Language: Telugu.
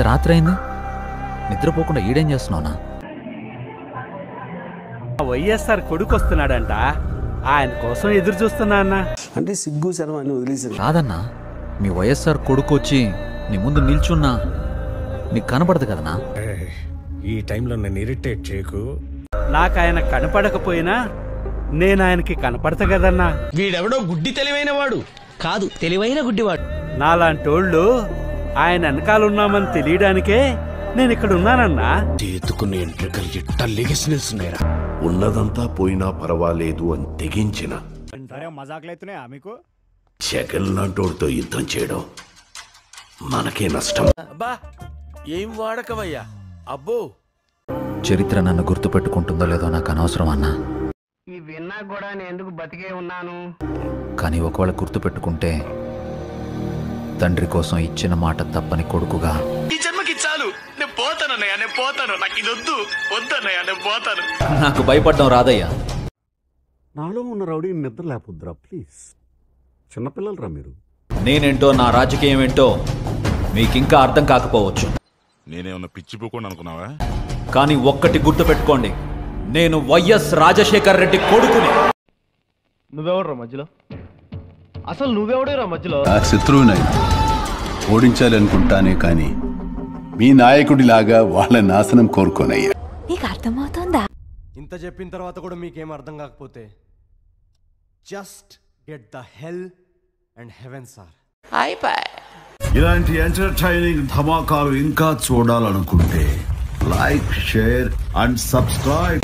రాత్రి అయింది, నిద్రపోకుండా ఈడేం చేస్తున్నావునా? వైఎస్ఆర్ కొడుకు వస్తున్నాడంట, ఆయన కోసం ఎదురు చూస్తున్నా అన్న. అంటే సిగ్గు శరం అని వదిలేసారు. కాదన్నా, మీ వైఎస్ఆర్ కొడుకు వచ్చి నీ ముందు నిల్చున్నా నీకు కనపడదు కదనా? ఈ టైంలో నన్ను ఇరిటేట్ చేయకు. నాకు ఆయన కనపడకపోయినా నేను ఆయనకి కనపడతా కదన్నా. వీడెవడో గుడ్డి తెలివైన వాడు కాదు, తెలివైన గుడ్డివాడు. నాలాంటోళ్ళు ఆయన వెనకాలన్నామని తెలియడానికే నేను ఇక్కడ ఉన్నానన్నా. చేతుకున్న ఎంట్రికలు ఇట్ట లెగిసి నిల్చున్నాయిరా. ఉన్నదంతా పోయినా పర్వాలేదు అని తెగించిన జగన్ లాంటోడితో యుద్ధం చేయడం మనకే నష్టం. అబ్బా ఏం వాడకవయ్యా అబ్బో. చరిత్ర నన్ను గుర్తుపెట్టుకుంటుందో లేదో నాకు అనవసరం అన్నా. విన్నా కూడా నేను ఎందుకు బతికే ఉన్నాను. కానీ ఒకవేళ గుర్తుపెట్టుకుంటే తండ్రి కోసం ఇచ్చిన మాట తప్పని కొడుకుగా. ఈ జన్మకి చాలు, నేను పోతానన్నయ్య, నేను పోతాను. నాకు ఇది వద్దు, వద్దన్నయ్య, నేను పోతాను. నాకు భయపడడం రాదయ్యా. నాలో ఉన్న రౌడీ నిద్ర లేకపోద్దురా ప్లీజ్. చిన్నపిల్లలరా మీరు. నేనేంటో, నా రాజకీయం ఏంటో మీకింకా అర్థం కాకపోవచ్చు. నేనేమన్నా పిచ్చిపోకుండా అనుకున్నావా? కానీ ఒక్కటి గుర్తుపెట్టుకోండి, నేను వైఎస్ రాజశేఖర్ రెడ్డి కొడుకుని. నువ్వెవడరా మధ్యలో? అసలు నువ్వెవడేరా మధ్యలో? ఆ శత్రువునైనా ఓడించాలి అనుకుంటానే, కానీ మీ నాయకుడిలాగా వాళ్ళ నాశనం కోరుకోనయ్యా. నీకు అర్థమవుతుందా? ఇంత చెప్పిన తర్వాత కూడా మీకేం అర్థం కాకపోతే just get the hell and heaven sir. ఇలాంటి ఎంటర్టైనింగ్ ధమాకాలు ఇంకా చూడాలనుకుంటే లైక్, షేర్ అండ్ సబ్స్క్రైబ్.